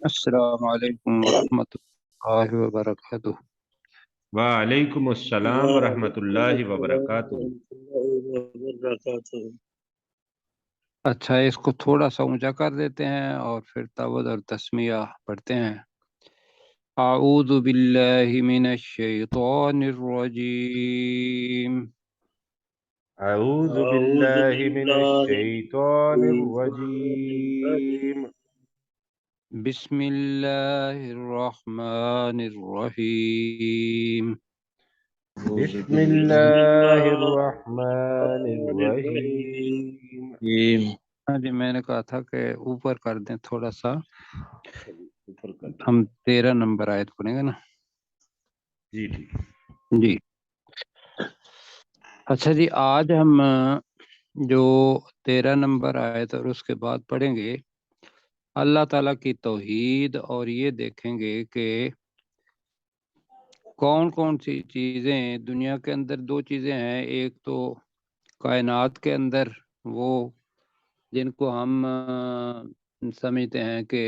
السلام علیکم ورحمۃ اللہ وبرکاتہ۔ وعلیکم السلام ورحمۃ وعلیکم اللہ السلام وبرکاتہ۔ ورحمۃ اللہ وبرکاتہ۔ اچھا، اس کو تھوڑا سا اونچا کر دیتے ہیں اور پھر تعوذ اور تسمیہ پڑھتے ہیں۔ اعوذ باللہ من الشیطان الرجیم، اعوذ اعوذ باللہ من باللہ الشیطان من الشیطان الرجیم۔ الرجیم۔ بسم اللہ الرحمن الرحیم۔ بسم بسم اللہ اللہ الرحمن الرحمن الرحیم۔ الرحیم۔ ہاں جی، میں نے کہا تھا کہ اوپر کر دیں تھوڑا سا، اوپر کر دیں۔ ہم 13 نمبر آیت پڑھیں گے نا جی ٹھیک۔ جی۔ اچھا جی، آج ہم جو 13 نمبر آیت اور اس کے بعد پڑھیں گے اللہ تعالیٰ کی توحید، اور یہ دیکھیں گے کہ کون کون سی چیزیں دنیا کے اندر۔ دو چیزیں ہیں، ایک تو کائنات کے اندر وہ جن کو ہم سمجھتے ہیں کہ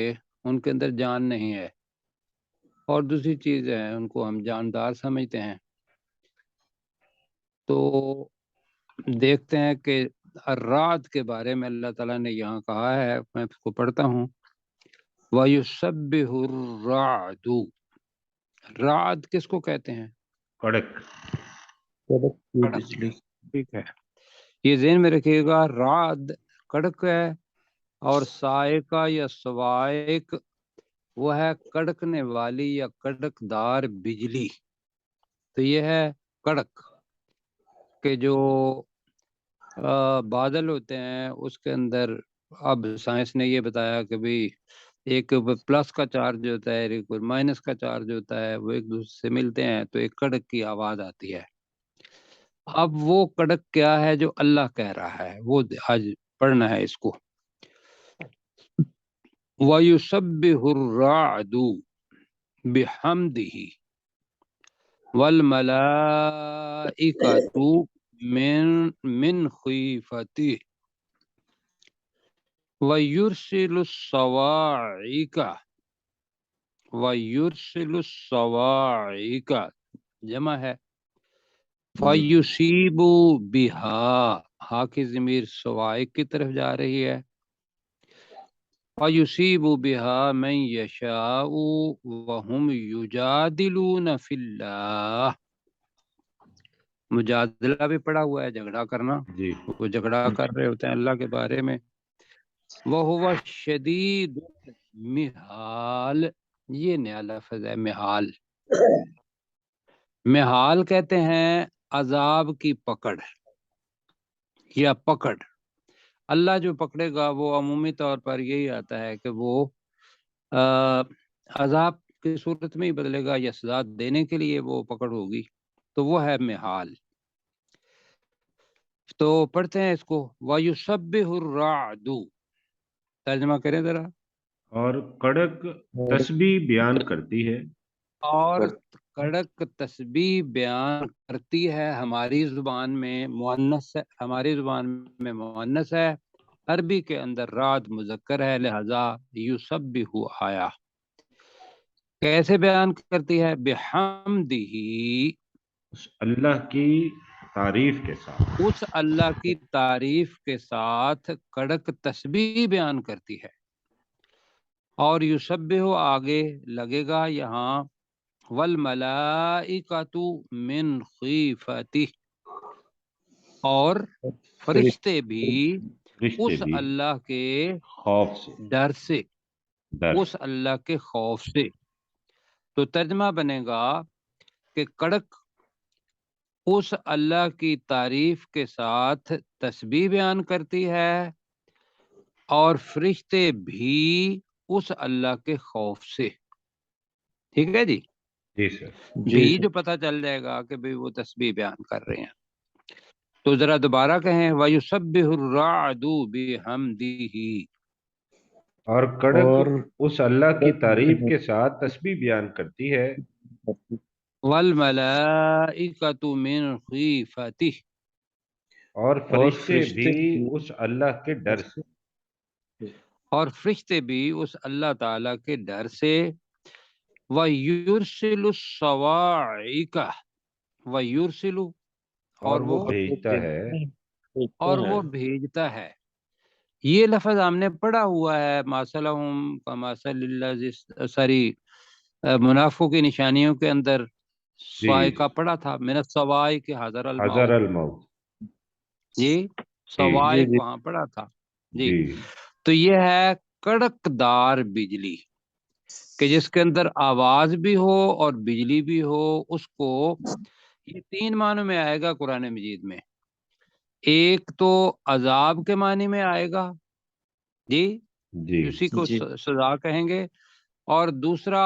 ان کے اندر جان نہیں ہے، اور دوسری چیز ہے ان کو ہم جاندار سمجھتے ہیں۔ تو دیکھتے ہیں کہ الرعد کے بارے میں اللہ تعالیٰ نے یہاں کہا ہے، میں اس کو پڑھتا ہوں۔ وَيُسَبِّحُ الرَّعْدُ، رعد کس کو کہتے ہیں؟ کڑک۔ بجلی، ٹھیک ہے، یہ ذہن میں رکھیے گا، رعد کڑک ہے، اور صاعقہ یا صواعق وہ ہے کڑکنے والی یا کڑکدار بجلی۔ تو یہ ہے کڑک، کہ جو بادل ہوتے ہیں اس کے اندر، اب سائنس نے یہ بتایا کہ بھئی ایک پلس کا چارج ہوتا ہے، ایک مائنس کا چارج ہوتا ہے، وہ ایک دوسرے سے ملتے ہیں تو ایک کڑک کی آواز آتی ہے۔ اب وہ کڑک کیا ہے جو اللہ کہہ رہا ہے، وہ آج پڑھنا ہے اس کو۔ وَيُسَبِّحُ الرَّعْدُ بِحَمْدِهِ وَالْمَلَائِكَةُ من خِيفَتِهِ وَيُرْسِلُ الصَّوَاعِقَ جمع ہے، فَيُصِيبُ بِهَا، ہا کی ضمیر صواعق کی طرف جا رہی ہے، فَيُصِيبُ بِهَا مَن يَشَاءُ وَهُمْ يُجَادِلُونَ فِي اللَّهِ، مجادلہ بھی پڑا ہوا ہے، جھگڑا کرنا، جی وہ جھگڑا کر رہے ہوتے ہیں اللہ کے بارے میں۔ وَهُوَ الشَّدِيدُ الْمِحَالِ، یہ نیا لفظ ہے، محال۔ محال کہتے ہیں عذاب کی پکڑ یا پکڑ۔ اللہ جو پکڑے گا وہ عمومی طور پر یہی آتا ہے کہ وہ عذاب کی صورت میں ہی بدلے گا، یا سزا دینے کے لیے وہ پکڑ ہوگی، تو وہ ہے محال۔ تو پڑھتے ہیں اس کو، وَيُسَبِّحُ الرَّعْدُ، ترجمہ کریں ذرا۔ اور کڑک تسبیح بیان کرتی ہے۔ اور کڑک تسبیح بیان کرتی ہے، ہماری زبان میں مؤنث ہے، ہماری زبان میں مؤنث ہے، عربی کے اندر رعد مذکر ہے، لہذا یسبح آیا۔ کیسے بیان کرتی ہے؟ بحمدہ، اس اللہ کی تعریف کے ساتھ۔ اس اللہ کی تعریف کے ساتھ کڑک تسبیح بیان کرتی ہے۔ اور یسبح آگے لگے گا یہاں والملائکۃ من خیفتہ، اور فرشتے بھی فرشتے اس بھی اللہ کے خوف سے، ڈر سے، ڈر اس اللہ کے خوف سے۔ تو ترجمہ بنے گا کہ کڑک اس اللہ کی تعریف کے ساتھ تسبیح بیان کرتی ہے، اور فرشتے بھی اس اللہ کے خوف سے۔ ٹھیک ہے جی، جی سر۔ بھی جو پتہ چل جائے گا کہ بھئی وہ تسبیح بیان کر رہے ہیں۔ تو ذرا دوبارہ کہیں، وَيُسَبِّحُ الرَّعْدُ بِحَمْدِهِ، اور کڑک اس اللہ کی تعریف کے ساتھ تسبیح بیان کرتی ہے، وَالْمَلَائِكَةُ مِنْ خِيفَتِهِ، اور فرشتے بھی اس اللہ کے ڈر سے۔ اور فرشتے بھی اس اللہ تعالیٰ کے ڈر سے وَيُرْسِلُ الصَّوَاعِقَ وَيُرْسِلُ اور وہ وہ بھیجتا ہے، بھیجتا ہے. یہ لفظ ہم نے پڑھا ہوا ہے، مَثَلُهُمْ كَمَثَلِ الذِّي منافقوں کی نشانیوں کے اندر صائقہ پڑھا تھا، من الصواعق حذر حذر الموت. الموت. جی صواعق وہاں پڑھا تھا. جی جی تو یہ ہے کڑکدار بجلی، کہ جس کے اندر آواز بھی ہو اور بجلی بھی ہو. اس کو یہ 3 معنوں میں آئے گا قرآن مجید میں. ایک تو عذاب کے معنی میں آئے گا، جی جی اسی کو سزا کہیں گے. اور دوسرا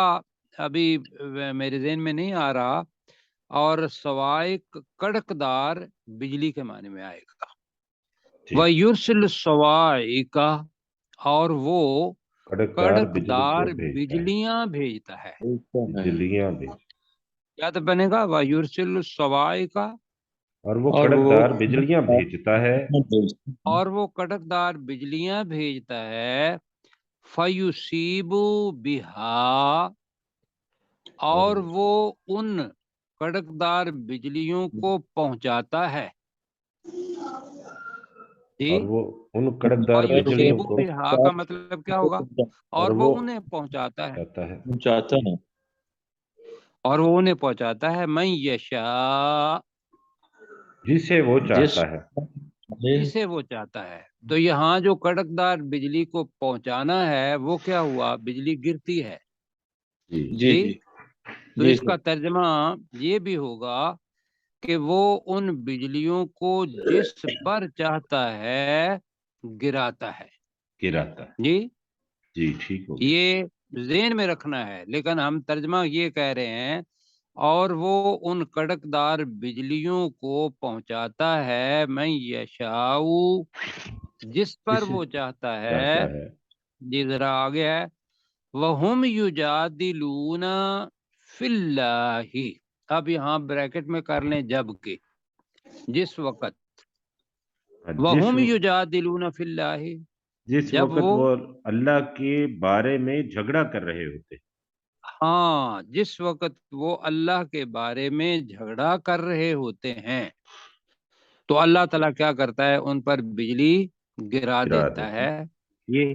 ابھی میرے ذہن میں نہیں آ رہا، اور صواعق کڑکدار بجلی کے معنی میں آئے گا. وَيُرْسِلُ الصَّوَاعِقَ اور وہ کڑکدار بجلیاں بھیجتا ہے. بجلیاں بھی، کیا تو بنے گا وَيُرْسِلُ الصَّوَاعِقَ اور وہ کڑکدار بجلیاں بھیجتا ہے. اور وہ کڑکدار بجلیاں بھیجتا ہے. فَيُصِيبُ بِهَا اور وہ ان کڑکدار بجلیوں کو پہنچاتا ہے. اور وہ ان کڑکدار بجلیوں فَيُصِيبُ کو، بِهَا کا مطلب کیا ہوگا؟ اور وہ انہیں پہنچاتا ہے، اور وہ انہیں پہنچاتا ہے من یشاء جسے وہ چاہتا ہے. جسے وہ چاہتا ہے. تو یہاں جو کڑکدار بجلی کو پہنچانا ہے وہ کیا ہوا؟ بجلی گرتی ہے. جی تو اس کا ترجمہ یہ بھی ہوگا کہ وہ ان بجلیوں کو جس پر چاہتا ہے گراتا ہے. جی جی ٹھیک ہو گیا. یہ ذہن میں رکھنا ہے، لیکن ہم ترجمہ یہ کہہ رہے ہیں اور وہ ان کڑکدار بجلیوں کو پہنچاتا ہے من یشاء جس پر وہ چاہتا ہے. جی ذرا آگے ہے وَهُمْ يُجَادِلُونَ فِي اللَّهِ. اب یہاں بریکٹ میں کر لیں جب کے، جس وقت وَهُمْ يُجَادِلُونَ فِي اللَّهِ جس جب وقت وہ اللہ کے بارے میں جھگڑا کر رہے ہوتے. ہاں جس وقت وہ اللہ کے بارے میں جھگڑا کر رہے ہوتے ہیں تو اللہ تعالیٰ کیا کرتا ہے؟ ان پر بجلی گرا دیتا ہے. یہ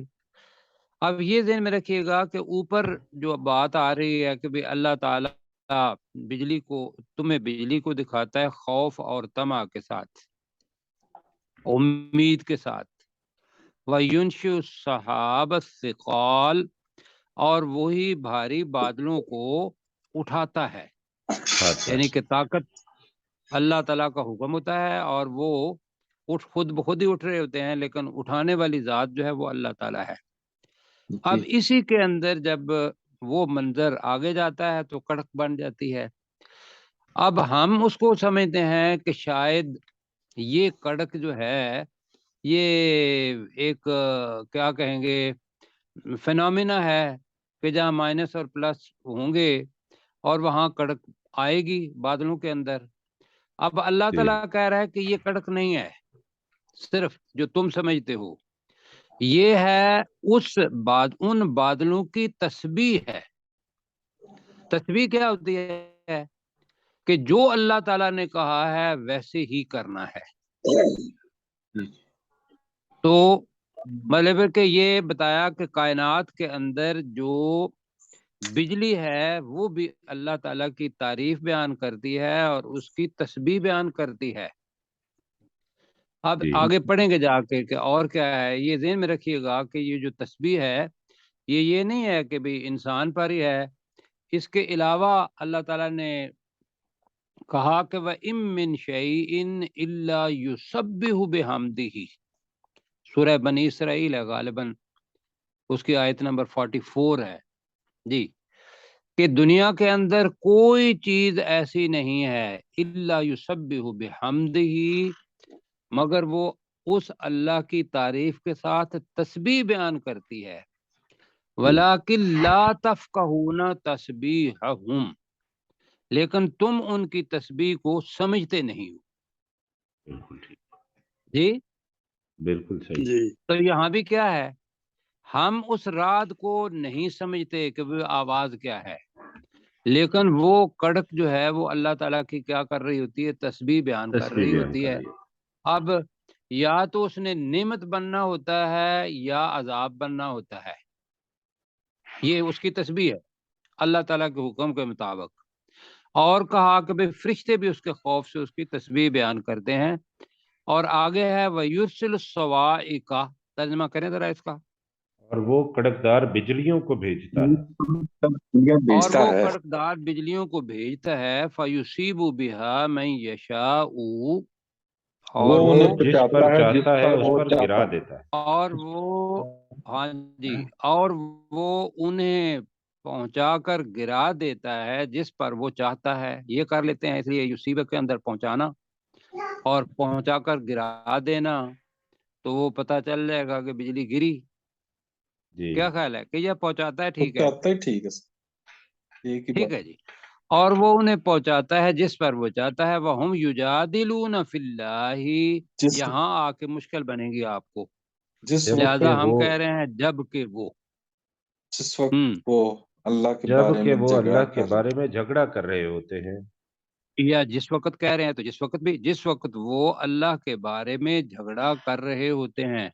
اب یہ ذہن میں رکھیے گا کہ اوپر جو بات آ رہی ہے کہ اللہ تعالیٰ بجلی کو تمہیں بجلی کو دکھاتا ہے خوف اور طمع کے ساتھ، امید کے ساتھ. وَيُنْشِئُ السَّحَابَ الثِّقَالَ اور وہی بھاری بادلوں کو اٹھاتا ہے. یعنی کہ طاقت اللہ تعالیٰ کا حکم ہوتا ہے اور وہ خود بخود ہی اٹھ رہے ہوتے ہیں، لیکن اٹھانے والی ذات جو ہے وہ اللہ تعالیٰ ہے. اب اسی کے اندر جب وہ منظر آگے جاتا ہے تو کڑک بن جاتی ہے. اب ہم اس کو سمجھتے ہیں کہ شاید یہ کڑک جو ہے یہ ایک کیا کہیں گے فینومینا ہے کہ جہاں مائنس اور پلس ہوں گے اور وہاں کڑک آئے گی بادلوں کے اندر. اب اللہ تعالیٰ کہہ رہا ہے کہ یہ کڑک نہیں ہے صرف جو تم سمجھتے ہو، یہ ہے ان بادلوں کی تسبیح ہے. تسبیح کیا ہوتی ہے؟ کہ جو اللہ تعالیٰ نے کہا ہے ویسے ہی کرنا ہے. تو مطلب ہے کہ یہ بتایا کہ کائنات کے اندر جو بجلی ہے وہ بھی اللہ تعالیٰ کی تعریف بیان کرتی ہے اور اس کی تسبیح بیان کرتی ہے. اب آگے پڑھیں گے جا کے کہ اور کیا ہے. یہ ذہن میں رکھیے گا کہ یہ جو تسبیح ہے یہ نہیں ہے کہ بھی انسان پر ہی ہے، اس کے علاوہ اللہ تعالیٰ نے کہا کہ وَإِن مِّن شَيْءٍ إِلَّا يُسَبِّحُ بِحَمْدِهِ. سورہ بنی اسرائیل ہے غالباً، اس کی آیت نمبر 44 ہے. جی کہ دنیا کے اندر کوئی چیز ایسی نہیں ہے الا یسبح بحمدہ مگر وہ اس اللہ کی تعریف کے ساتھ تسبیح بیان کرتی ہے. ولیکن لا تفقہون تسبیحہم لیکن تم ان کی تسبیح کو سمجھتے نہیں ہو. جی بالکل صحیح. تو یہاں بھی کیا ہے ہم اس رات کو نہیں سمجھتے کہ وہ آواز کیا ہے، لیکن وہ کڑک جو ہے وہ اللہ تعالیٰ کی کیا کر رہی ہوتی ہے؟ تسبیح بیان کر تسبیح رہی بیان ہوتی کر ہے۔ رہی ہے۔ اب یا تو اس نے نعمت بننا ہوتا ہے یا عذاب بننا ہوتا ہے، یہ اس کی تسبیح ہے اللہ تعالیٰ کے حکم کے مطابق۔ اور کہا کہ بھئی فرشتے بھی اس کے خوف سے اس کی تسبیح بیان کرتے ہیں۔ اور آگے ہے وَيُرْسِلُ الصَّوَاعِقَ، ترجمہ کریں ذرا اس کا۔ اور وہ کڑکدار بجلیوں کو بھیجتا ہے، اور بھیجتا وہ ہے، کڑکدار بجلیوں کو بھیجتا ہے فَيُصِيبُ بِهَا مَن يَشَاءُ، وہ اور انہیں وہ جس پر چاہتا ہے اس وہ پر گرا چاہتا دیتا ہے۔ اور وہ ہاں جی، اور وہ انہیں پہنچا کر گرا دیتا ہے جس پر وہ چاہتا ہے۔ یہ کر لیتے ہیں، اس لیے یصیبہ کے اندر پہنچانا اور پہنچا کر گرا دینا، تو وہ پتہ چل جائے گا کہ بجلی گری۔ جی کیا خیال ہے کہ یہ پہنچاتا ہے؟ ٹھیک ہے، چاہتا ہے، ٹھیک ہے سر، ایک ہی ٹھیک بات۔ ہے جی۔ اور وہ انہیں پہنچاتا ہے جس پر وہ چاہتا ہے۔ وَهُمْ يُجَادِلُونَ فِي اللَّهِ، جس یہاں آ کے مشکل بنے گی آپ کو، جس جب وقت کہ لہذا ہم وہ کہہ رہے ہیں جب کہ وہ جس وقت ہم وہ اللہ کے جب بارے کہ میں وہ جھگڑا اللہ کے کر بارے میں جھگڑا کر رہے ہوتے ہیں، یا جس وقت کہہ رہے ہیں تو جس وقت بھی، جس وقت وہ اللہ کے بارے میں جھگڑا کر رہے ہوتے ہیں۔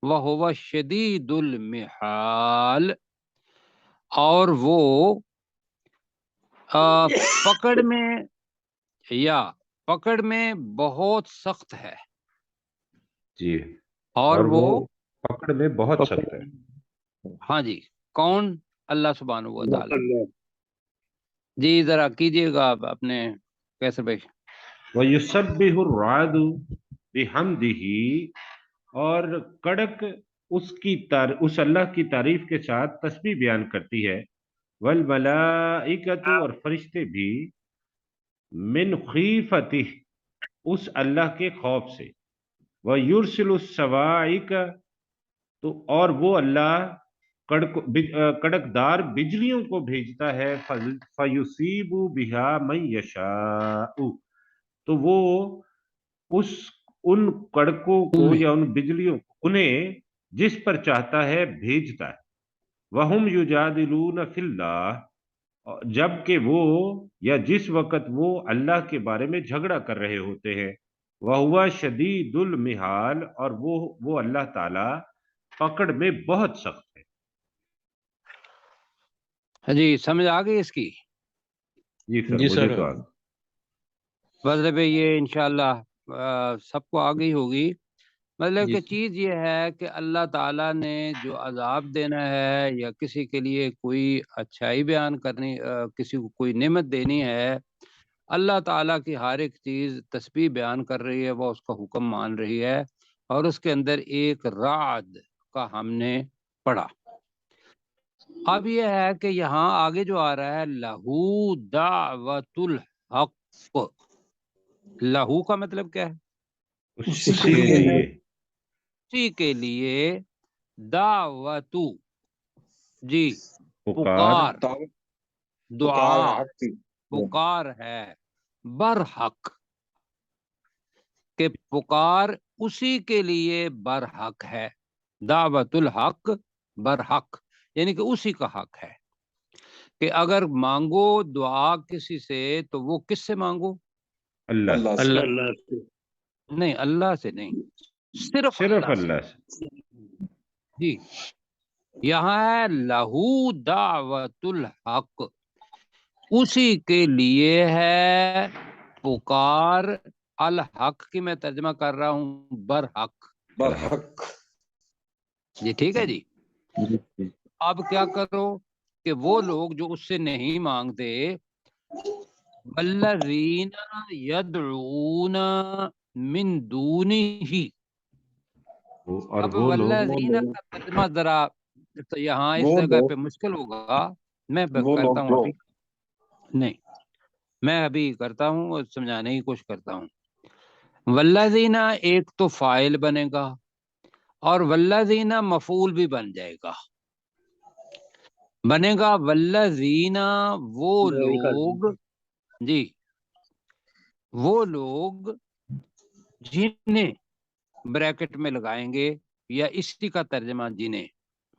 وَهُوَ شَدِيدُ الْمِحَالِ، اور وہ پکڑ میں یا پکڑ میں بہت سخت ہے، جی، اور اور وہ وہ پکڑ میں بہت سخت ہے۔ ہاں جی، کون؟ اللہ سبحانہ و تعالی۔ اللہ جی ذرا کیجئے گا آپ اپنے کیسر بھائی۔ وَيُسَبِّحُ الرَّعْدُ بِحَمْدِهِ، اور کڑک اس اللہ کی تعریف کے ساتھ تسبیح بیان کرتی ہے۔ وَالْمَلَائِكَةُ، اور فرشتے بھی، من خیفتہ، اس اللہ کے خوف سے۔ وَيُرْسِلُ الصَّوَاعِقَ، تو اور وہ اللہ کڑکدار بجلیوں کو بھیجتا ہے۔ فَيُصِيبُ بِهَا مَن يَشَاءُ، تو وہ ان کڑکوں کو یا ان بجلیوں کو انہیں جس پر چاہتا ہے بھیجتا ہے۔ وَهُمْ يُجَادِلُونَ فِي اللَّهِ، جبکہ وہ یا جس وقت وہ اللہ کے بارے میں جھگڑا کر رہے ہوتے ہیں۔ وَهُوَ شَدِيدُ الْمِحَالِ، اور وہ اللہ تعالی پکڑ میں بہت سخت ہے۔ جی سمجھ آ گئی اس کی؟ جی سر، جی مجھے سر، تو مطلب یہ انشاءاللہ سب کو آ گئی ہوگی۔ مطلب جی کہ چیز یہ ہے کہ اللہ تعالیٰ نے جو عذاب دینا ہے یا کسی کے لیے کوئی اچھائی بیان کرنی، کسی کو کوئی نعمت دینی ہے، اللہ تعالیٰ کی ہر ایک چیز تسبیح بیان کر رہی ہے، وہ اس کا حکم مان رہی ہے۔ اور اس کے اندر ایک رعد کا ہم نے پڑھا۔ اب یہ ہے کہ یہاں آگے جو آ رہا ہے لہو دعوت الحق، لہو کا مطلب کیا ہے؟ اسی اسی کے لیے اسی کے لیے دعوت، جی پکار پکار، پکار دعا، حق کی، پکار ہے برحق، کہ پکار اسی کے لیے برحق ہے۔ دعوت الحق برحق، یعنی کہ اسی کا حق ہے کہ اگر مانگو دعا کسی سے تو وہ کس سے مانگو؟ اللہ اللہ سے، سے، اللہ سے نہیں، اللہ سے نہیں، صرف صرف اللہ سے۔ اللہ سے۔ جی یہاں ہے لہو دعوت الحق، اسی کے لیے ہے پکار الحق، کی میں ترجمہ کر رہا ہوں برحق۔ برحق۔ جی ٹھیک ہے جی۔ اب کیا کرو کہ وہ لوگ جو اس سے نہیں مانگتے، والذین یدعون من دونہ، اور اب وہ لوگ والذین کا ترجمہ ذرا تو یہاں اس وہ جگہ لوگ پہ مشکل ہوگا، میں وہ کرتا لوگ ہوں جو ابھی، نہیں میں ابھی کرتا ہوں اور سمجھانے کی کوشش کرتا ہوں۔ والذین ایک تو فاعل بنے گا اور والذین مفعول بھی بن جائے گا، بنے گا والذین وہ لوگ، جی وہ لوگ جنہیں بریکٹ میں لگائیں گے، یا اسی کا ترجمہ جنہیں،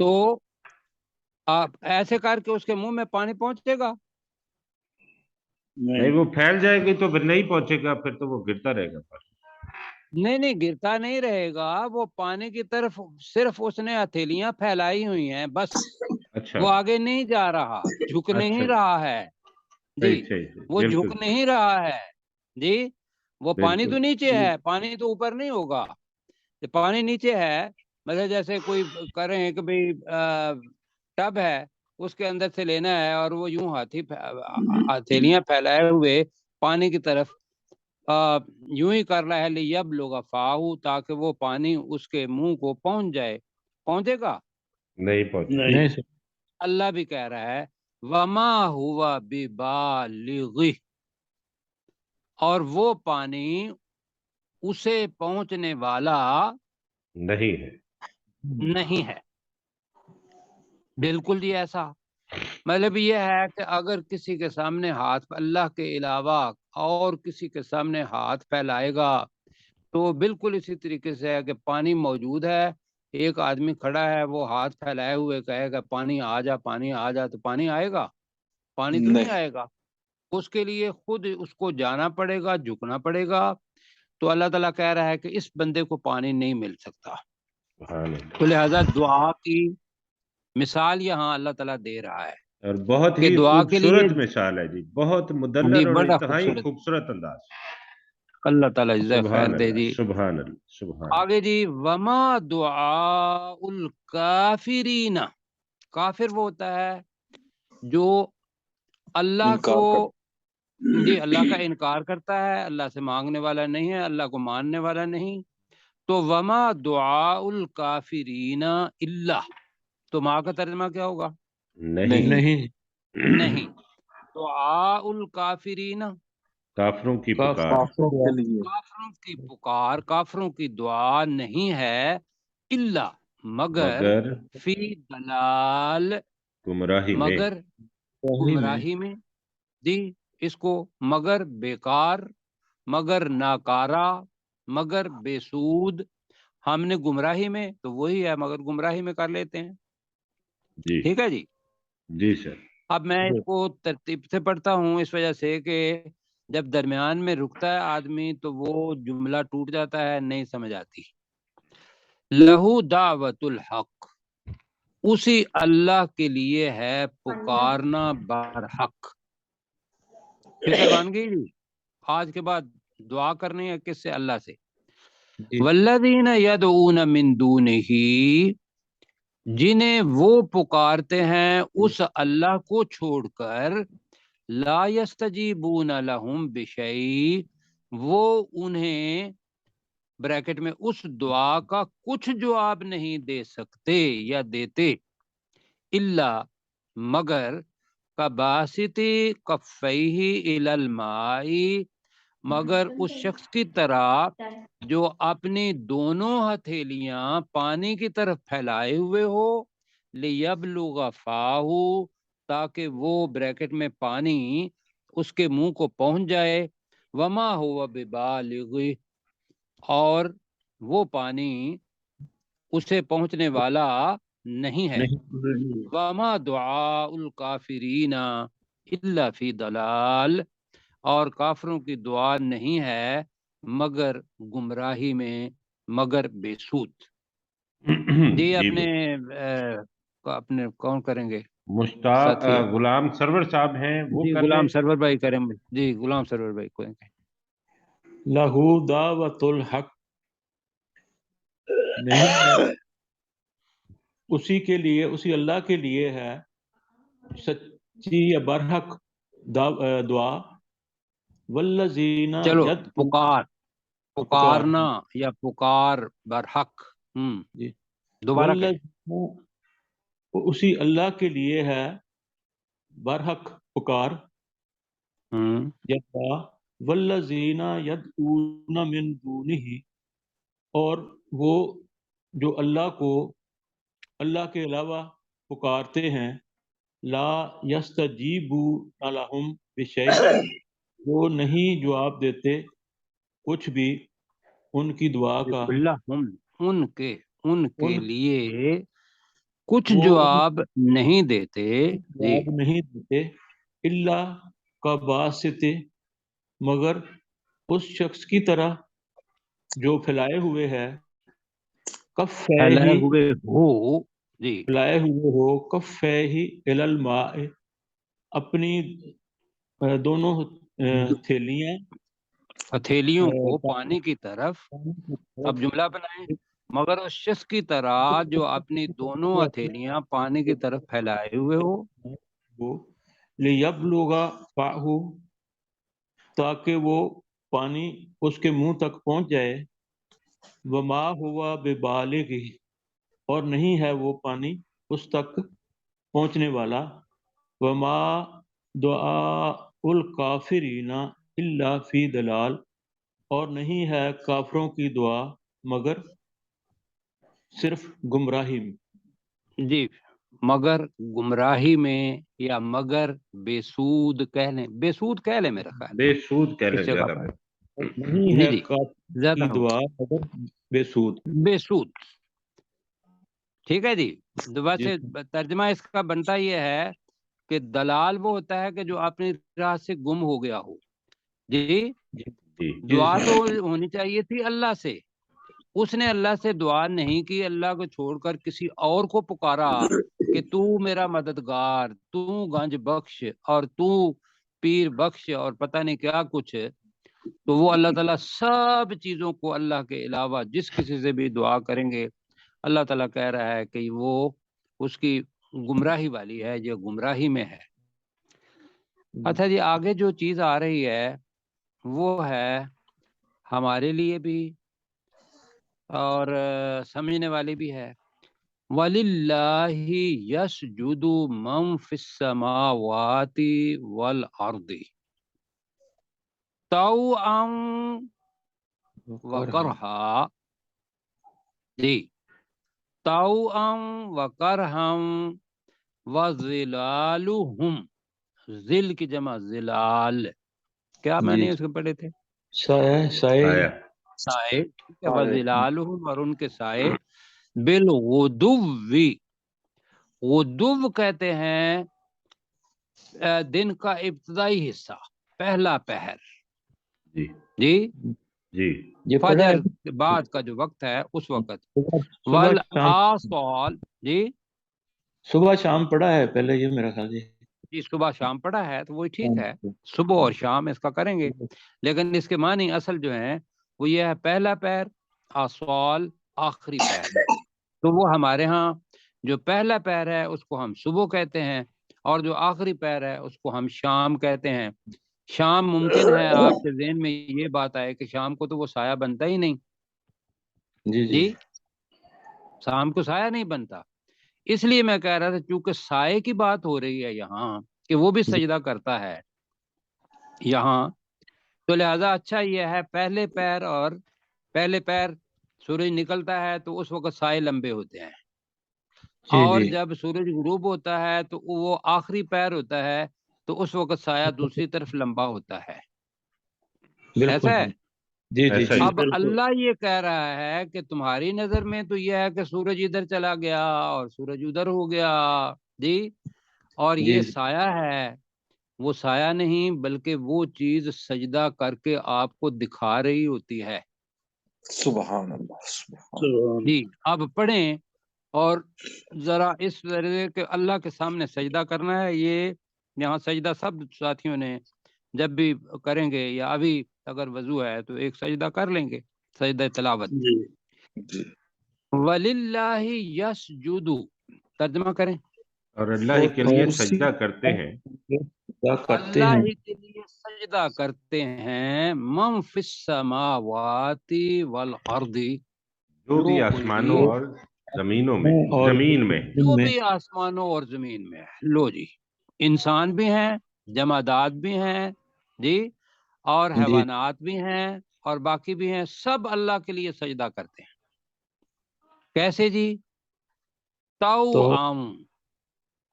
تو آپ ایسے کر کے اس کے منہ میں پانی پہنچے گا؟ نہیں، وہ پھیل جائے گی تو پھر نہیں پہنچے گا، پھر تو وہ گرتا رہے گا پر۔ نہیں گرتا نہیں رہے گا، وہ پانی کی طرف صرف اس نے ہتھیلیاں پھیلائی ہوئی ہیں بس، اچھا، وہ آگے نہیں جا رہا، جھک نہیں اچھا، رہا ہے جی، صحیح صحیح صحیح، وہ بالکل جھک نہیں رہا ہے جی، وہ پانی تو بالکل۔ نیچے ہے، پانی تو اوپر نہیں ہوگا، پانی نیچے ہے، مطلب جیسے کوئی کریں کہ بھئی ٹب ہے، اس کے اندر سے لینا ہے اور وہ یوں ہتھیلیاں پھیلائے ہوئے پانی کی طرف یوں ہی کر رہا ہے، لیبلغ فاہو، تاکہ وہ پانی اس کے منہ کو پہنچ جائے، پہنچے گا؟ نہیں پہنچے۔ نہیں سر، اللہ بھی کہہ رہا ہے وما ہوا ببالغہ، اور وہ پانی اسے پہنچنے والا نہیں ہے۔ نہیں ہے، بالکل جی ایسا، مطلب یہ ہے کہ اگر کسی کے سامنے ہاتھ اللہ کے علاوہ اور کسی کے سامنے ہاتھ پھیلائے گا تو بالکل اسی طریقے سے ہے کہ پانی موجود ہے، ایک آدمی کھڑا ہے، وہ ہاتھ پھیلائے ہوئے کہے گا پانی آ جا پانی آ جا، تو پانی آئے گا؟ پانی تو نہیں آئے گا، اس کے لیے خود اس کو جانا پڑے گا، جھکنا پڑے گا، تو اللہ تعالیٰ کہہ رہا ہے کہ اس بندے کو پانی نہیں مل سکتا، سبحان اللہ۔ تو لہذا دعا کی مثال یہاں اللہ تعالیٰ دے رہا ہے اور بہت کہ ہی دعا کے لیے خوبصورت مثال ہے جی، بہت جی مدلل اور بڑا انتہائی خوبصورت، خوبصورت انداز۔ اللہ تعالیٰ جزائے خیر سبحان دے اللہ، جی۔ سبحان اللہ، سبحان اللہ۔ آگے جی وما دعاء الکافرین، کافر وہ ہوتا ہے جو اللہ کو انکار جی اللہ کا انکار کرتا ہے، اللہ سے مانگنے والا نہیں ہے، اللہ کو ماننے والا نہیں، تو وما دعاء الکافرین الا، تو ماں کا ترجمہ کیا ہوگا؟ نہیں، نہیں، نہیں، دعاء الکافرین، کافروں کی پکار، کافروں کے لیے کافروں کی پکار، کافروں کی دعا نہیں ہے الا، مگر مگر فی دلال، گمراہی میں۔ مگر وہی میں گمراہی میں، دی اس کو مگر بیکار، مگر ناکارہ، مگر بے سود، ہم نے گمراہی میں، تو وہی ہے مگر گمراہی میں کر لیتے ہیں، جی ٹھیک ہے جی۔ جی سر۔ اب میں اس کو ترتیب سے پڑھتا ہوں اس وجہ سے کہ جب درمیان میں رکتا ہے آدمی تو وہ جملہ ٹوٹ جاتا ہے، نہیں سمجھ آتی۔ لہو دعوت الحق، اسی اللہ کے لیے ہے پکارنا برحق، فکر بن گئی جی، آج کے بعد دعا کرنی ہے کس سے؟ اللہ سے۔ جی والذین یدعون من دونہ، جنہیں وہ پکارتے ہیں اس اللہ کو چھوڑ کر، لا یستجیبون لہم بشیء، وہ انہیں بریکٹ میں اس دعا کا کچھ جواب نہیں دے سکتے یا دیتے، الا مگر کباسطِ کفیہ الی الماء، مگر اس شخص کی طرح جو اپنی دونوں ہتھیلیاں پانی کی طرف پھیلائے ہوئے ہو، لیبلغ فاہو، تاکہ وہ بریکٹ میں پانی اس کے منہ کو پہنچ جائے، وما ہوا ببالغ، اور وہ پانی اسے پہنچنے والا نہیں ہے، نہیں، وما دعاء الکافرین الا فی ضلال، اور کافروں کی دعا نہیں ہے مگر گمراہی میں، مگر بے سود۔ جی جی اپنے کون کریں گے مشتاق ساتھی؟ غلام سرور صاحب ہیں، وہ جی کر لیں۔ غلام سرور بھائی کریں گے، جی غلام سرور بھائی کریں گے۔ لہو دعوت الحق، نہیں ہے، اسی کے لیے، اسی اللہ کے لیے ہے سچی یا برحق دعا، والذین چلو یدعون، پکارنا یا پکار برحق، جی، دوبارہ کہیں۔ والذین، اسی اللہ کے لیے ہے برحق پکار، یا دعا، والذین یدعون من دونہ، اور وہ جو اللہ کو، اللہ کے علاوہ پکارتے ہیں، لا یستجیبون لہم بشیء، وہ نہیں جواب دیتے کچھ بھی ان کی دعا کا، ان کے ان لیے کچھ وہ جواب نہیں دیتے جی جواب نہیں دیتے الا کا باسط، مگر اس شخص کی طرح جو پھیلائے ہوئے ہے پھیلائے کفیہ، ہوئے ہو جی پھیلائے ہوئے ہو کفیہ الی الماء، اپنی دونوں تھیلیاں ہتھیلیوں کو پانی پانی کی طرف، کی اب طرف جملہ بنائیں، مگر اس شخص کی طرح جو اپنی دونوں ہتھیلیاں پانی کی طرف پھیلائے ہوئے ہو وہ لیبلغ فاہ، تاکہ وہ پانی اس کے منہ تک پہنچ جائے، وما ہوا ببالغ، اور نہیں ہے وہ پانی اس تک پہنچنے والا، وما دعاء الکافرین الا فی ضلال، اور نہیں ہے کافروں کی دعا مگر صرف گمراہی میں۔ جی، مگر گمراہی میں، یا مگر بے سود کہہ لیں، بے سود کہہ لیں میرا خیال بے سود کہہ اس لیں، جگہ زیادہ پر بہتر۔ نہیں جی ہے جی کافروں زیادہ کی دعا مگر بے سود۔ بے سود، ٹھیک ہے جی۔ دوبارہ جی سے ترجمہ اس کا بنتا یہ ہے کہ دلال وہ ہوتا ہے کہ جو اپنی راہ سے گم ہو گیا ہو جی۔ جی جی دعا تو ہونی چاہیے تھی اللہ سے، اس نے اللہ سے دعا نہیں کی، اللہ کو چھوڑ کر کسی اور کو پکارا کہ تو میرا مددگار، تو گنج بخش، اور تو پیر بخش، اور پتہ نہیں کیا کچھ، تو وہ اللہ تعالیٰ سب چیزوں کو اللہ کے علاوہ جس کسی سے بھی دعا کریں گے، اللہ تعالیٰ کہہ رہا ہے کہ وہ اس کی گمراہی والی ہے، جو گمراہی میں ہے۔ اچھا جی، آگے جو چیز آ رہی ہے وہ ہے ہمارے لیے بھی اور سمجھنے والی بھی ہے۔ وَلِلَّهِ يَسْجُدُ مَن فِي السَّمَاوَاتِ وَالْأَرْضِ طَوْعًا وَكَرْهًا، جی، طَوْعًا وَكَرْهًا وَظِلَالُهُمْ، ذل کی جمع ظلال، کیا میں جی نے اس کو پڑھے تھے؟ سائے آیا سائے، ٹھیک ہے، سائے۔ وَظِلَالُهُمْ، اور ان کے سائے، بالغدو، غدو کہتے ہیں دن کا ابتدائی حصہ، پہلا پہر جی جی، جی یہ پڑھا فجر ہے کے بعد کا جو وقت ہے اس وقت، صبح شام، والآصال، جی صبح شام پڑھا ہے پہلے یہ میرا خیال جی، صبح شام پڑھا ہے تو وہی ٹھیک ہے، صبح اور شام اس کا کریں گے، لیکن اس کے معنی اصل جو ہیں وہ یہ ہے پہلا پہر، آصال آخری پہر، تو وہ ہمارے ہاں جو پہلا پہر ہے اس کو ہم صبح کہتے ہیں، اور جو آخری پہر ہے اس کو ہم شام کہتے ہیں۔ شام ممکن ہے آپ کے ذہن میں یہ بات آئے کہ شام کو تو وہ سایہ بنتا ہی نہیں، جی جی جی شام کو سایہ نہیں بنتا، اس لیے میں کہہ رہا تھا چونکہ سائے کی بات ہو رہی ہے یہاں کہ وہ بھی سجدہ کرتا ہے یہاں، تو لہذا اچھا یہ ہے پہلے پیر، اور پہلے پیر سورج نکلتا ہے تو اس وقت سائے لمبے ہوتے ہیں، جی اور جی جب سورج غروب ہوتا ہے تو وہ آخری پیر ہوتا ہے تو اس وقت سایہ دوسری طرف لمبا ہوتا ہے، بالکل ایسا ہے۔ جی جی ایسا جی ہی اب اللہ یہ کہہ رہا ہے کہ تمہاری نظر میں تو یہ ہے کہ سورج ادھر چلا گیا اور سورج ادھر ہو گیا جی، اور جی یہ سایہ ہے، وہ سایہ نہیں بلکہ وہ چیز سجدہ کر کے آپ کو دکھا رہی ہوتی ہے سبحان اللہ، سبحان جی۔ اب پڑھیں اور ذرا اس طرح کہ اللہ کے سامنے سجدہ کرنا ہے، یہ یہاں سجدہ سب ساتھیوں نے جب بھی کریں گے یا ابھی اگر وضو ہے تو ایک سجدہ کر لیں گے، سجدہ تلاوت۔ جی۔ وَلِلَّهِ يَسْجُدُ، ترجمہ کریں، اور اللہ ہی اور کے لیے اسی سجدہ کرتے ہیں کیا کرتے اللہ ہیں ہی کے لیے سجدہ کرتے ہیں، من فی السماوات والارض، جو بھی جو آسمانوں کوئی اور زمینوں میں، اور زمین میں، جو میں بھی آسمانوں اور زمین میں ہے، لو جی، انسان بھی ہیں، جمادات بھی ہیں جی، اور جی حیوانات بھی ہیں اور باقی بھی ہیں، سب اللہ کے لیے سجدہ کرتے ہیں۔ کیسے جی؟ تو طوعاً، جی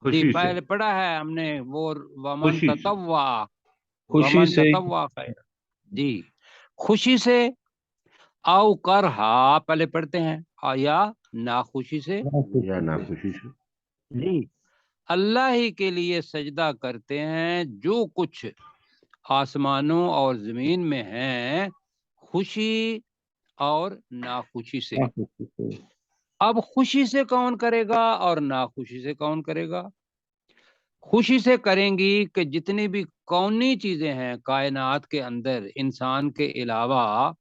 خوشی سے، پہلے پڑھا ہے ہم نے وہ ومن خوشی سے، تطوع، خوشی ومن سے تطوع خیر، جی خوشی سے، او کرہا پہلے پڑھتے ہیں، یا ناخوشی سے، یا ناخوشی سے، جی اللہ ہی کے لیے سجدہ کرتے ہیں جو کچھ آسمانوں اور زمین میں ہیں، خوشی اور ناخوشی سے۔ اب خوشی سے کون کرے گا اور ناخوشی سے کون کرے گا؟ خوشی سے کریں گی کہ جتنی بھی کونی چیزیں ہیں کائنات کے اندر انسان کے علاوہ،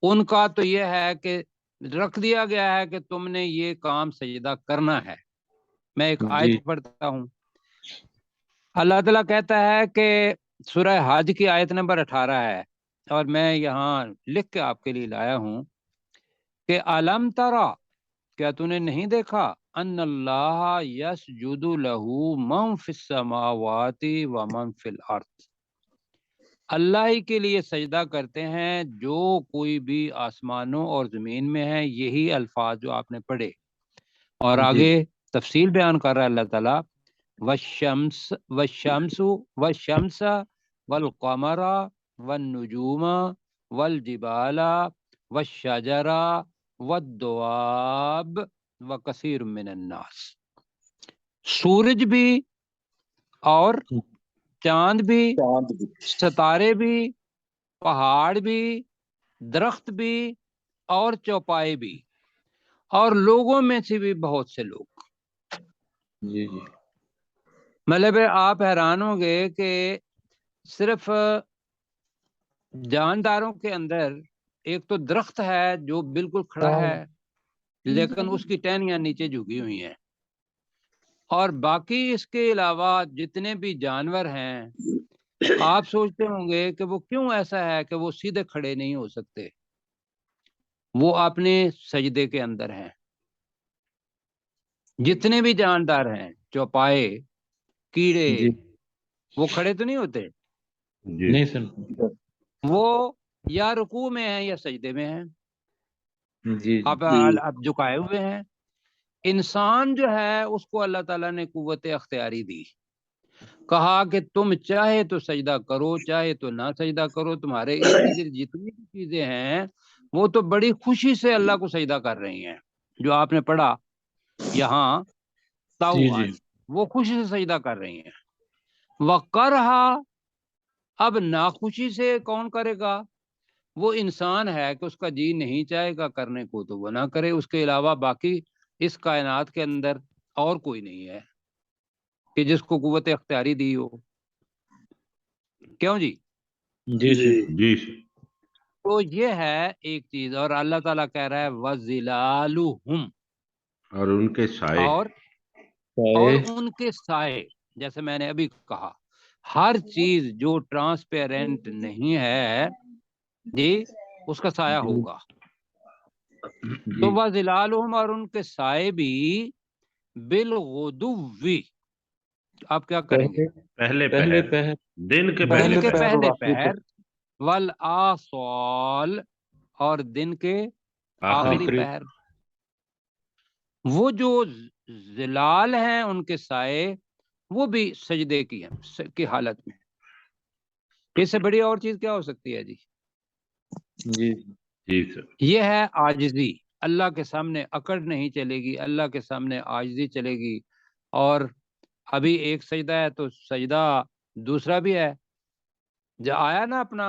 ان کا تو یہ ہے کہ رکھ دیا گیا ہے کہ تم نے یہ کام سجدہ کرنا ہے۔ میں ایک آیت پڑھتا ہوں، اللہ تعالیٰ کہتا ہے کہ سورہ حج کی آیت نمبر 18 ہے، اور میں یہاں لکھ کے آپ کے لیے لایا ہوں کہ علم ترا، کیا تو نے نہیں دیکھا، ان اللہ یسجد لہ من فی السماوات و من فی الارض، اللہ ہی کے لیے سجدہ کرتے ہیں جو کوئی بھی آسمانوں اور زمین میں ہے۔ یہی الفاظ جو آپ نے پڑھے، اور آگے تفصیل بیان کر رہا ہے اللہ تعالیٰ، والشمس والقمر والنجوم والجبال والشجر والدواب وکثیر من الناس، سورج بھی اور چاند بھی، ستارے بھی، پہاڑ بھی، درخت بھی اور چوپائے بھی، اور لوگوں میں سے بھی بہت سے لوگ۔ مطلب آپ حیران ہوں گے کہ صرف جانداروں کے اندر ایک تو درخت ہے جو بالکل کھڑا ہے لیکن اس کی ٹہنیاں نیچے جھکی ہوئی ہیں، اور باقی اس کے علاوہ جتنے بھی جانور ہیں آپ سوچتے ہوں گے کہ وہ کیوں ایسا ہے کہ وہ سیدھے کھڑے نہیں ہو سکتے، وہ اپنے سجدے کے اندر ہیں۔ جتنے بھی جاندار ہیں، چوپائے، کیڑے، وہ کھڑے تو نہیں ہوتے، نہیں سر، وہ یا رکوع میں ہیں یا سجدے میں ہیں، اب جھکائے ہوئے ہیں۔ انسان جو ہے اس کو اللہ تعالیٰ نے قوت اختیاری دی، کہا کہ تم چاہے تو سجدہ کرو، چاہے تو نہ سجدہ کرو، تمہارے ارد گرد جتنی بھی چیزیں ہیں وہ تو بڑی خوشی سے اللہ کو سجدہ کر رہی ہیں۔ جو آپ نے پڑھا یہاں تاؤن، وہ خوشی سے سجدہ کر رہی ہیں۔ وَقَرْہَا، اب ناخوشی سے کون کرے گا؟ وہ انسان ہے کہ اس کا جی نہیں چاہے گا کرنے کو تو وہ نہ کرے، اس کے علاوہ باقی اس کائنات کے اندر اور کوئی نہیں ہے کہ جس کو قوت اختیاری دی ہو، کیوں جی؟ جی تو یہ ہے ایک چیز، اور اللہ تعالیٰ کہہ رہا ہے وَظِلَالُهُمْ، اور ان کے سائے، اور ان کے سائے، جیسے میں نے ابھی کہا ہر چیز جو ٹرانسپیرنٹ نہیں ہے جی اس کا سایہ ہوگا۔ تو وَظِلَالُهُمْ، اور ان کے سائے بھی بالغدو، آپ کیا کریں گے؟ پہلے پہر، دن کے دن کے پہلے پہلے پہر، والآصال، اور دن کے آخری پہر۔ وہ جو ظلال ہیں ان کے سائے وہ بھی سجدے کی حالت میں۔ اس سے بڑی اور چیز کیا ہو سکتی ہے جی؟ جی سر، یہ ہے عاجزی، اللہ کے سامنے اکڑ نہیں چلے گی، اللہ کے سامنے عاجزی چلے گی۔ اور ابھی ایک سجدہ ہے تو سجدہ دوسرا بھی ہے، جو آیا نا اپنا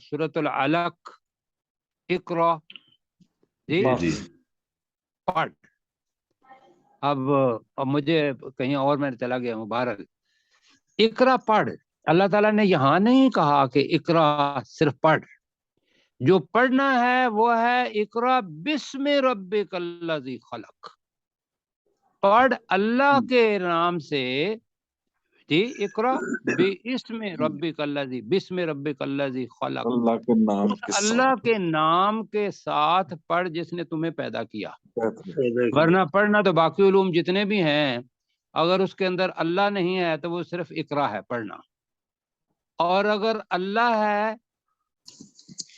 سورۃ العلق، اقرا، جی پڑھ۔ اب مجھے کہیں اور میں چلا گیا ہوں، بہرحال اقرا پڑھ، اللہ تعالیٰ نے یہاں نہیں کہا کہ اقرا صرف پڑھ، جو پڑھنا ہے وہ ہے اقرا بسم ربک الذی خلق، پڑھ اللہ کے نام سے، جی اقرا باسم ربک الذی، بسم ربک الذی خلق، اللہ کے نام اس کے اللہ ساتھ کے نام کے ساتھ پڑھ جس نے تمہیں پیدا کیا۔ ورنہ پڑھنا تو باقی علوم جتنے بھی ہیں اگر اس کے اندر اللہ نہیں ہے تو وہ صرف اقرا ہے، پڑھنا، اور اگر اللہ ہے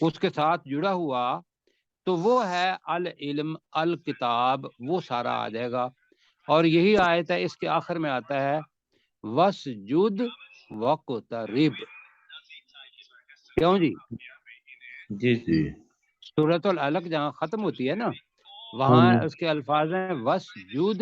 اس کے ساتھ جڑا ہوا تو وہ ہے العلم، الکتاب، وہ سارا آ جائے گا۔ اور یہی آیت ہے، اس کے آخر میں آتا ہے وَاسْجُدْ وَاقْتَرِب، کیوں جی؟ سورۃ العلق جہاں ختم ہوتی ہے نا وہاں اس کے الفاظ ہیں وَاسْجُدْ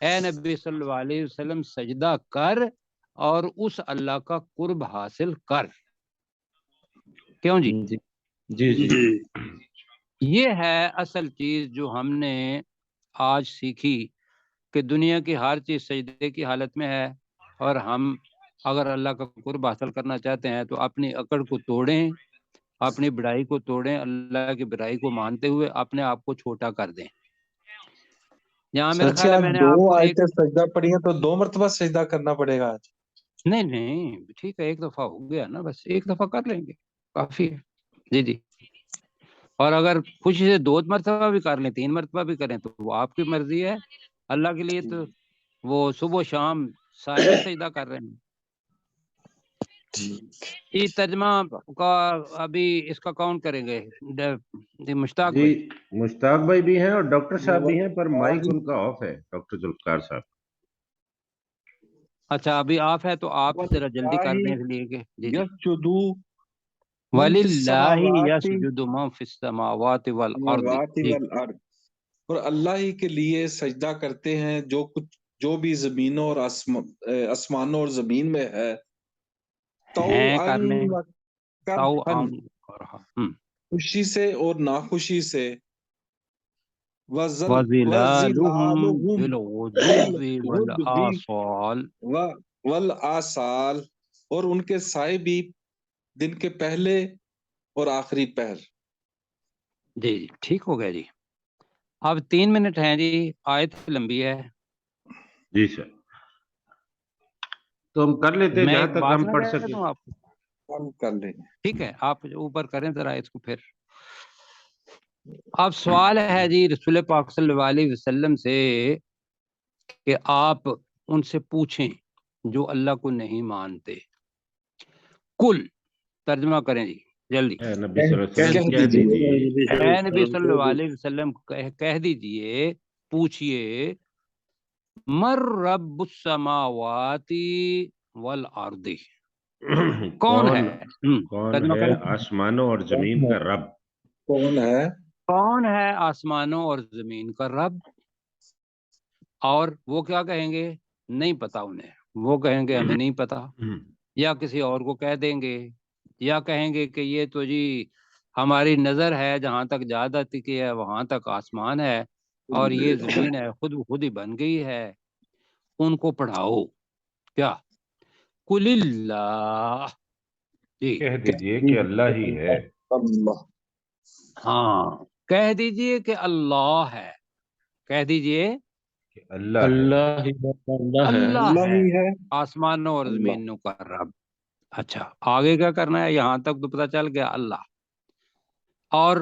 اے نبی صلی اللہ علیہ وسلم سجدہ کر اور اس اللہ کا قرب حاصل کر. کیوں جی؟ جی جی جی یہ ہے اصل چیز جو ہم نے آج سیکھی کہ دنیا کی ہر چیز سجدے کی حالت میں ہے، اور ہم اگر اللہ کا قرب حاصل کرنا چاہتے ہیں تو اپنی عقل کو توڑیں، اپنی بڑائی کو توڑیں، اللہ کی بڑائی کو مانتے ہوئے اپنے آپ کو چھوٹا کر دیں. یہاں میرا خیال ہے میں نے آپ دو کو آیتیں سجدہ پڑھی ہیں تو 2 مرتبہ سجدہ کرنا پڑے گا آج. نہیں ٹھیک ہے، ایک دفعہ ہو گیا نا، بس ایک دفعہ کر لیں گے کافی ہے. جی جی. اور اگر خوشی سے 2 مرتبہ بھی کر لیں، 3 مرتبہ بھی کریں تو وہ آپ کی مرضی ہے. اللہ کے لیے تو وہ صبح و شام سارے سجدہ کر رہے ہیں. یہ ترجمہ کا ابھی اس کا کون کریں گے؟ مشتاق جی بھائی. مشتاق بھائی بھی ہیں اور ڈاکٹر صاحب بھی ہیں، پر مائک ان کا آف ہے، ڈاکٹر ذوالفقار صاحب. اچھا ابھی آپ ہے تو آپ ذرا جلدی کر دیں، اس لیے کہ جی جی. وَلِلَّهِ يَسْجُدُ مَن فِي السَّمَاوَاتِ وَالْأَرْضِ. اور اللہ ہی کے لیے سجدہ کرتے ہیں جو بھی زمینوں اور آسمانوں اور زمین میں ہے، کر لیں خوشی سے اور ناخوشی سے، وَظِلَالُهُمْ بِالْغُدُوِّ وَالْآصَالِ، والآصال، اور ان کے سائے بھی دن کے پہلے اور آخری پہر. جی جی ٹھیک ہو گیا جی. اب 3 منٹ ہیں جی، آیت لمبی ہے. جی سر، تو ہم کر لیتے ہیں میں جہاں ایک تک بات ہم نہ پڑھ کہہ سکیں. دوں آپ کو، ہم کر لیں گے. ٹھیک ہے آپ اوپر کریں ذرا اس کو. پھر اب سوال ہے جی رسول پاک صلی اللہ علیہ وسلم سے کہ آپ ان سے پوچھیں جو اللہ کو نہیں مانتے. کل ترجمہ کریں جی جلدی. اے نبی صلی اللہ علیہ وسلم کہہ دیجیے، اے نبی صلی اللہ علیہ وسلم کہہ دیجئے، پوچھئے، مر رب السماوات والارض، کون ہے؟ کون ترجمہ ہے کریں. آسمانوں اور زمین کا رب؟ کون ہے؟ کون ہے آسمانوں اور زمین کا رب؟ اور وہ کیا کہیں گے؟ نہیں پتا انہیں. وہ کہیں گے ہمیں نہیں پتا، یا کسی اور کو کہہ دیں گے، یا کہیں گے کہ یہ تو جی ہماری نظر ہے، جہاں تک جادہ کی ہے وہاں تک آسمان ہے، اور یہ زمین ہے خود ہی بن گئی ہے. ان کو پڑھاؤ کیا؟ قل اللہ، جی کہہ دیجیے کہ اللہ ہی ہے. اللہ. ہاں کہہ دیجئے کہ اللہ ہے. کہہ دیجئے کہ اللہ ہے. اللہ اللہ ہی ہے ہے. آسمانوں اور اللہ. زمینوں کا رب. اچھا آگے کیا کرنا ہے؟ یہاں تک تو پتہ چل گیا اللہ. اور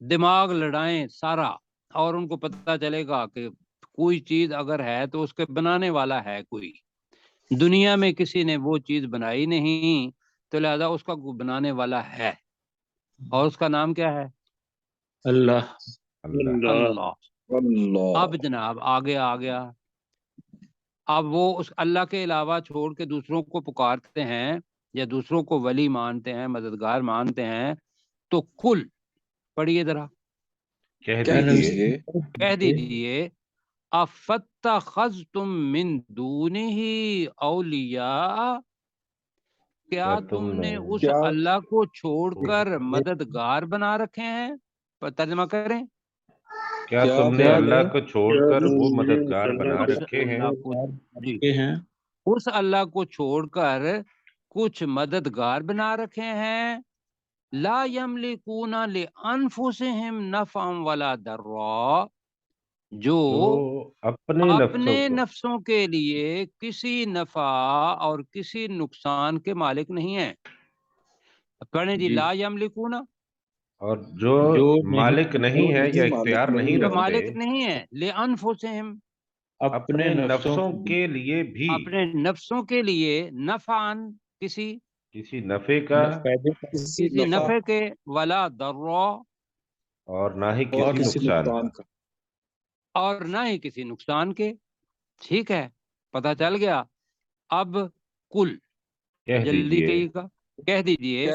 دماغ لڑائیں سارا، اور ان کو پتہ چلے گا کہ کوئی چیز اگر ہے تو اس کے بنانے والا ہے کوئی. دنیا میں کسی نے وہ چیز بنائی نہیں، تو لہذا اس کا بنانے والا ہے، اور اس کا نام کیا ہے؟ اللہ. اللہ. اللہ. اب جناب آگے آ گیا. اب وہ اس اللہ کے علاوہ چھوڑ کے دوسروں کو پکارتے ہیں یا دوسروں کو ولی مانتے ہیں، مددگار مانتے ہیں. تو کل پڑھیے ذرا، کہہ دیجئے افتخذتم من دونہ اولیاء، کیا تم نے اس اللہ کو چھوڑ کر مددگار بنا رکھے ہیں؟ ترجمہ کریں. کیا تم نے اللہ کو چھوڑ کر وہ مددگار بنا رکھے ہیں؟ جی اس اللہ کو چھوڑ کر کچھ مددگار بنا رکھے ہیں. لا یملکون لانفسہم نفعا ولا ضرا، جو اپنے نفسوں کے لیے کسی نفع اور کسی نقصان کے مالک نہیں ہیں. پڑھیں جی. لا یملکون، اور جو مالک نہیں ہے یا اختیار نہیں جو رکھتے، مالک نہیں ہے، لانفسہم، اپنے نفسوں کے لیے بھی، اپنے نفسوں کے لیے، نفعاً کسی نفع کا، کسی نفع کے، ولا ضرا، اور نہ ہی کسی نقصان کا، اور نہ ہی کسی نقصان کے. ٹھیک ہے پتہ چل گیا. اب کل جلدی کہیے گا، کہہ دیجئے